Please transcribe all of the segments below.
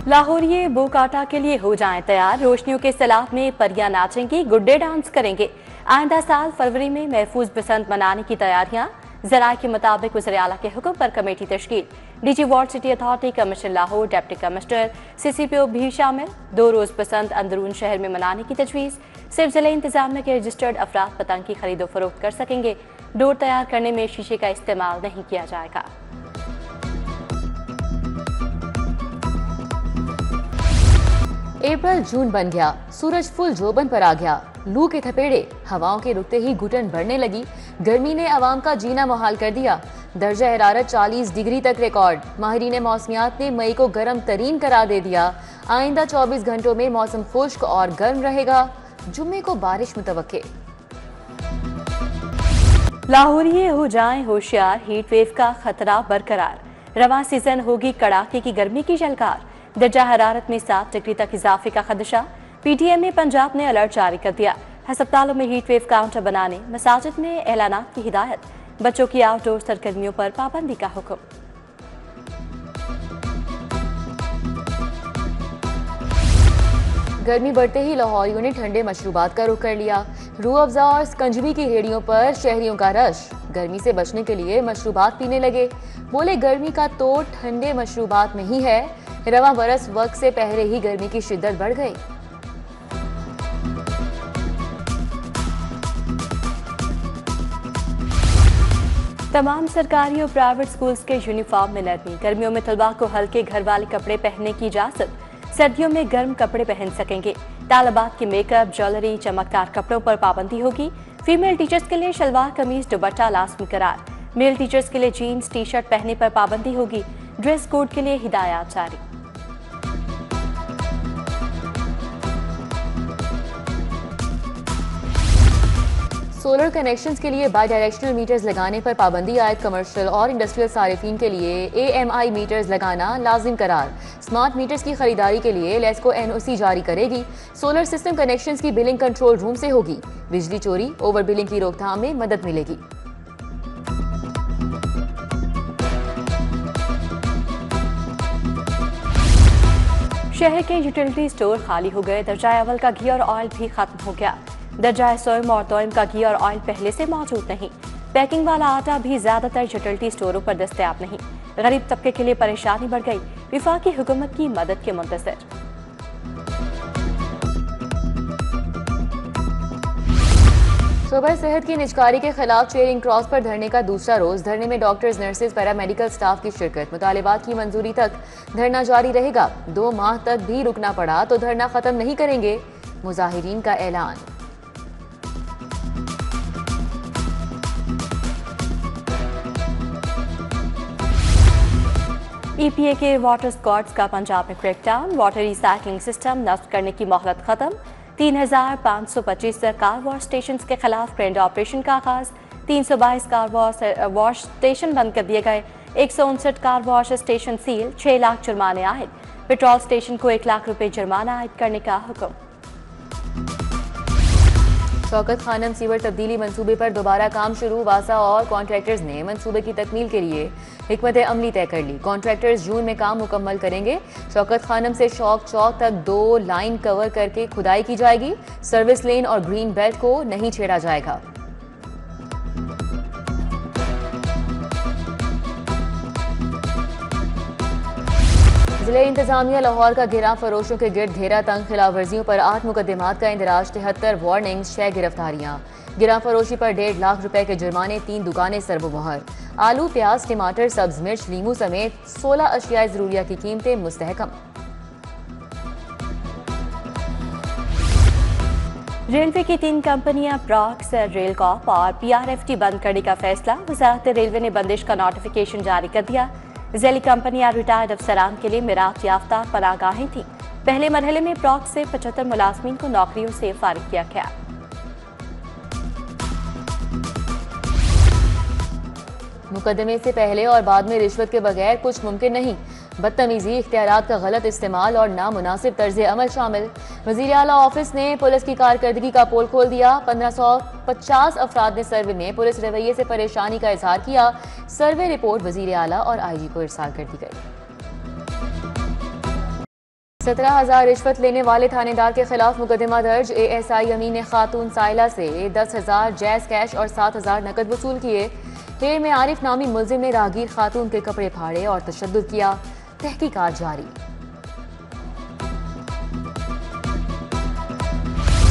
लाहौरिये बोकाटा के लिए हो जाएं तैयार। रोशनियों के सैलाब में परियां नाचेंगी, गुड्डे डांस करेंगे। आइंदा साल फरवरी में महफूज बसंत मनाने की तैयारियां। जराये के मुताबिक वज़ीर आला के हुक्म पर कमेटी तश्कील। DG ward city authority, commissioner Lahore, deputy commissioner, CCPO भी शामिल। 2 रोज बसंत अंदरून शहर में मनाने की तजवीज़। सिर्फ जिला इंतजामिया के रजिस्टर्ड अफराद पतंग की खरीदो फरोख्त कर सकेंगे। डोर तैयार करने में शीशे का इस्तेमाल नहीं किया जाएगा। अप्रैल जून बन गया, सूरज फुल जोबन पर आ गया। लू के थपेड़े, हवाओं के रुकते ही घुटन बढ़ने लगी। गर्मी ने आवाम का जीना मुहाल कर दिया। दर्जा हरारत 40 डिग्री तक रिकॉर्ड। माहिरीन मौसमियात ने मई को गर्म तरीन करार दे दिया। आइंदा 24 घंटों में मौसम खुश्क और गर्म रहेगा। जुम्मे को बारिश मुतवक्के। लाहौरिये हो जाएं होशियार, हीट वेव का खतरा बरकरार। रवां सीजन होगी कड़ाके की गर्मी की झलकार। दर्जा हरारत में 7 डिग्री तक इजाफे का खदशा। PTM पंजाब ने अलर्ट जारी कर दिया। हस्पतालों में हीट वेव काउंटर बनाने, मसाजिद में ऐलानात की हिदायत। बच्चों की आउटडोर सरगर्मियों पर पाबंदी का हुक्म। गर्मी बढ़ते ही लाहौरियों ने ठंडे मशरूबात का रुख कर लिया। रूह अफ़ज़ा और स्कंजबी की रेहड़ियों पर शहरियों का रश। गर्मी से बचने के लिए मशरूबात पीने लगे। बोले गर्मी का तोड़ ठंडे मशरूबात में ही है। रवां बरस वक्त से पहले ही गर्मी की शिद्दत बढ़ गई। तमाम सरकारी और प्राइवेट स्कूल्स के यूनिफॉर्म में नरमी। गर्मियों में तलबा को हल्के घर वाले कपड़े पहनने की इजाजत। सर्दियों में गर्म कपड़े पहन सकेंगे। तालिबात की मेकअप, ज्वेलरी, चमकदार कपड़ों पर पाबंदी होगी। फीमेल टीचर्स के लिए शलवार कमीज दुपट्टा लाजमी करार। मेल टीचर्स के लिए जीन्स टी शर्ट पहनने पर पाबंदी होगी। ड्रेस कोड के लिए हिदायत जारी। सोलर कनेक्शंस के लिए बाई डायरेक्शनल मीटर्स लगाने पर पाबंदी आयद। कमर्शियल और इंडस्ट्रियल सारिफिन के लिए AMI मीटर्स लगाना लाजिम करार। स्मार्ट मीटर्स की खरीदारी के लिए लेस्को NOC जारी करेगी। सोलर सिस्टम कनेक्शंस की बिलिंग कंट्रोल रूम से होगी। बिजली चोरी, ओवर बिलिंग की रोकथाम में मदद मिलेगी। शहर के यूटिलिटी स्टोर खाली हो गए। दर्जा अव्वल का घी और ऑयल भी खत्म हो गया। दर्जा सोयम और तोयम का घी और ऑयल पहले से मौजूद नहीं। पैकिंग वाला आटा भी ज्यादातर यूटिलिटी स्टोरों पर दस्तयाब नहीं। गरीब तबके के लिए परेशानी बढ़ गई। विफाकी हुकूमत की मदद के मुंतज़िर। शोबा सेहत की निजकारी के खिलाफ चेयरिंग क्रॉस पर धरने का दूसरा रोज। धरने में डॉक्टर्स, नर्सेज, पैरामेडिकल स्टाफ की शिरकत। मुतालिबात की मंजूरी तक धरना जारी रहेगा। 2 माह तक भी रुकना पड़ा तो धरना खत्म नहीं करेंगे, मुजाहिरीन का ऐलान। EPA के वाटर स्क्वाड्स का पंजाब में क्रैकडाउन। वाटर रिसाइकलिंग सिस्टम नष्ट करने की मोहलत खत्म। 3525 कार वॉश स्टेशन के खिलाफ ग्रैंड ऑपरेशन का आगाज। 322 कार वॉश स्टेशन बंद कर दिए गए। 159 car wash station seal. 6 lakh जुर्माने आयद। पेट्रोल स्टेशन को 1 लाख रुपए जुर्माना आयद करने का हुक्म। शौकत खानम सीवर तब्दीली मंसूबे पर दोबारा काम शुरू। वासा और कॉन्ट्रैक्टर्स ने मंसूबे की तकमील के लिए हिकमत अमली तय कर ली। कॉन्ट्रैक्टर्स जून में काम मुकम्मल करेंगे। शौकत खानम से शौक चौक तक 2 लाइन कवर करके खुदाई की जाएगी। सर्विस लेन और ग्रीन बेल्ट को नहीं छेड़ा जाएगा। जिला इंतजामिया लाहौर का गिरा फरोशों के गिर्द घेरा तंग। खिलाफ वर्जियों पर 8 मुकदमात का इंदराज। 73 वार्निंग्स, 6 गिरफ्तारियां। गिरा फरोशी पर 1.5 लाख रुपए के जुर्माने। 3 दुकानें सरबोमोहर। आलू, प्याज, टमाटर, सब्ज मिर्च, लीमू समेत 16 अशियाए जरूरिया की कीमतें मुस्तहकम। रेलवे की 3 कंपनियां प्रॉक्स, रेलकॉप और PRFT बंद करने का फैसला। वजारत रेलवे ने बंदिश का नोटिफिकेशन जारी कर दिया। ज़ैली कंपनियां रिटायर्ड अफसरान के लिए मिरात याफ्ता पनाहगाहें थीं। पहले मरहले में प्रॉक्स से 75 मुलाजमीन को नौकरियों से फारिग किया गया। मुकदमे से पहले और बाद में रिश्वत के बगैर कुछ मुमकिन नहीं। बदतमीजी, इख्तियारात का गलत इस्तेमाल और नामुनासिब तर्ज अमल शामिल। वज़ीर आला ऑफिस ने पुलिस की कारकर्दगी का पोल खोल दिया। 1550 अफराद ने सर्वे में पुलिस रवैये से परेशानी का इजहार किया। सर्वे रिपोर्ट वज़ीर आला और IG को इरसाल कर दी गई। 17,000 रिश्वत लेने वाले थानेदार के खिलाफ मुकदमा दर्ज। ASI अमीन ने खातून साइला से 10,000 जैज कैश और 7,000 नकद वसूल किए। हेर में आरिफ नामी मुलजिम ने राहगीर खातून के कपड़े फाड़े और तशद्दुद किया। तहकीकात जारी।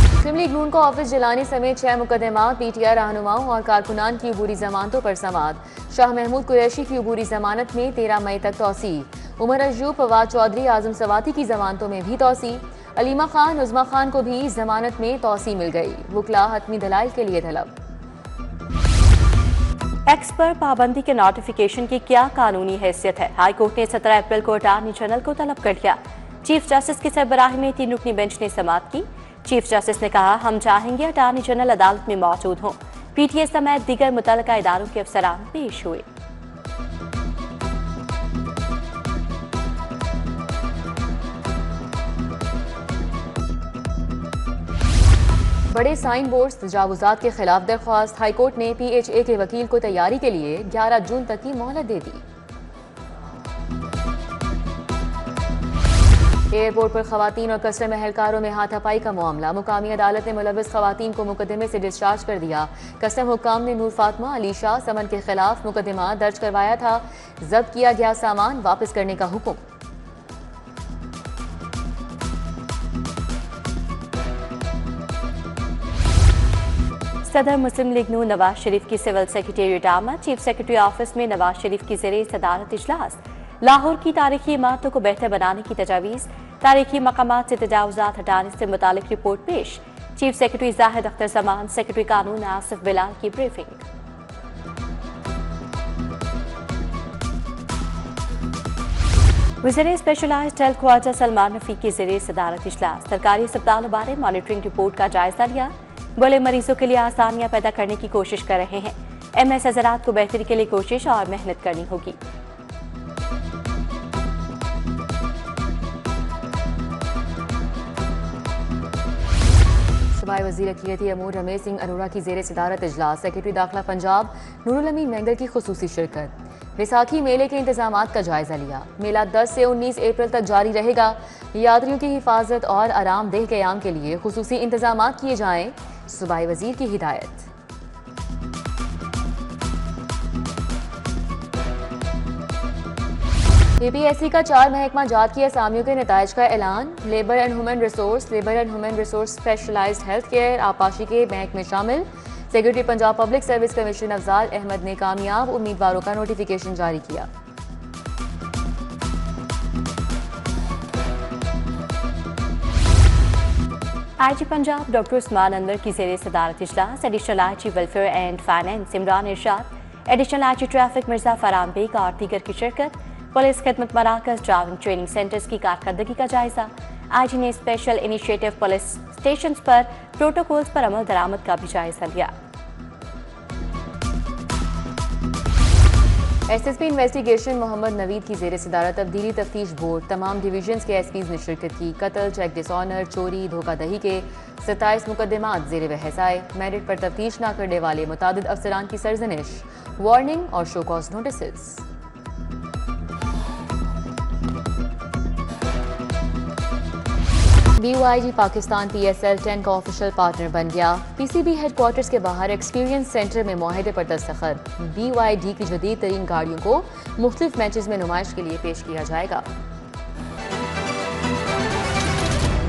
मुस्लिम लीग नून को ऑफिस जलाने समेत 6 मुकदमा, PTI रहनुमाओं और कारकुनान की अबूरी जमानतों पर समात। शाह महमूद कुरैशी की अबूरी जमानत में 13 मई तक तौसी। उमर अयूब, फवाद चौधरी, आजम सवाती की जमानतों में भी तौसी। अलीमा खान, उज़मा खान को भी जमानत में तौसी मिल गई। वकला हतमी दलाइल के लिए तलब। एक्स पर पाबंदी के नोटिफिकेशन की क्या कानूनी हैसियत है? हाईकोर्ट ने 17 अप्रैल को अटॉर्नी जनरल को तलब कर लिया। चीफ जस्टिस की सरबराही में 3 रुकनी बेंच ने समाअत की। चीफ जस्टिस ने कहा, हम चाहेंगे अटॉर्नी जनरल अदालत में मौजूद हों। PTA समेत दीगर मुतल्लिका इदारों के अफसरान पेश हुए। बड़े साइन बोर्ड तजावुजात के खिलाफ दरख्वास्त। हाईकोर्ट ने PHA के वकील को तैयारी के लिए 11 जून तक की मोहलत दे दी। एयरपोर्ट पर खवातीन और कस्टम एहलकारों में हाथापाई का मामला। मुकामी अदालत ने मुलव्वस खवातीन को मुकदमे से डिस्चार्ज कर दिया। कस्टम हुक्काम ने नूर फातिमा, अली शाह, समन के खिलाफ मुकदमा दर्ज करवाया था। जब्त किया गया सामान वापस करने का हुक्म। सदर मुस्लिम लीग नून नवाज शरीफ की सिविल सेक्रेटेरिएट आमद। चीफ सेक्रेटरी ऑफिस में नवाज शरीफ की ज़ेरे सदारत इजलास। लाहौर की तारीखी इमारतों को बेहतर बनाने की तजावीज़। तारीखी मकामात से तजावुजात हटाने से मुतालिक रिपोर्ट पेश। Chief secretary Zahid Akhtar Zaman, secretary कानून आसिफ बिलाल की ब्रीफिंग। वज़ीर स्पेशलाइज्ड हेल्थ ख्वाजा सलमान रफी की ज़ेरे सदारत इजलास। सरकारी अस्पतालों बारे मॉनिटरिंग रिपोर्ट का जायजा लिया। बोले, मरीजों के लिए आसानियां पैदा करने की कोशिश कर रहे हैं। MS हज़रात को बेहतरी के लिए कोशिश और मेहनत करनी होगी। सूबाई वज़ीर अक़लियती अमूर रमेश सिंह अरोड़ा की ज़ेरे सदारत इजलास। सेक्रेटरी दाखिला पंजाब नूरुल अमीन मेंगल की खुसूसी शिरकत। वैसाखी मेले के इंतजामात का जायजा लिया। मेला 10 से 19 अप्रैल तक जारी रहेगा। यात्रियों की हिफाजत और आरामदेह क़याम के लिए खुसूसी इंतजामात किए जाएं। सूबाई वज़ीर की हिदायत। APSC का 4 महकमा जात की असामियों के नताइज का ऐलान। Labour and human resource, specialised health care, आपाशी के बैंक में शामिल। Secretary Punjab public service commission Afzal Ahmad ने कामयाब उम्मीदवारों का नोटिफिकेशन जारी किया। IG पंजाब डॉक्टर उस्मान अनवर की ज़ेरे सदारत इजलास। Additional IG welfare and finance Imran Irshad, additional IG traffic Mirza Faram Baig और दीगर की शिरकत। पुलिस खिदमत मराकज ड्राइविंग ट्रेनिंग सेंटर्स की कारकर्दगी का जायजा। IG ने स्पेशल इनिशिएटिव पुलिस स्टेशन पर प्रोटोकॉल्स पर अमल दरामद का भी जायजा लिया। SSP इन्वेस्टिगेशन मोहम्मद नवीद की ज़ेरे सदारत तब्दीली तफ्तीश बोर्ड। तमाम डिवीजन्स के SPs ने शिरकत की। कत्ल, चेक डिसऑनर, चोरी, धोखाधही के 27 मुकदमात ज़ेरे बहस आए। मेरिट पर तफ्तीश न करने वाले मुतादिद अफसरान की सरजनिश, वार्निंग और show cause notice. BYG Pakistan PSL 10 का ऑफिशियल पार्टनर बन गया। PCB हेडक्वार्टर्स के बाहर एक्सपीरियंस सेंटर में मुआहदे पर दस्तखत। BYD की जदीद तरीन गाड़ियों को मुख्तलिफ मैचेस में नुमाइश के लिए पेश किया जाएगा।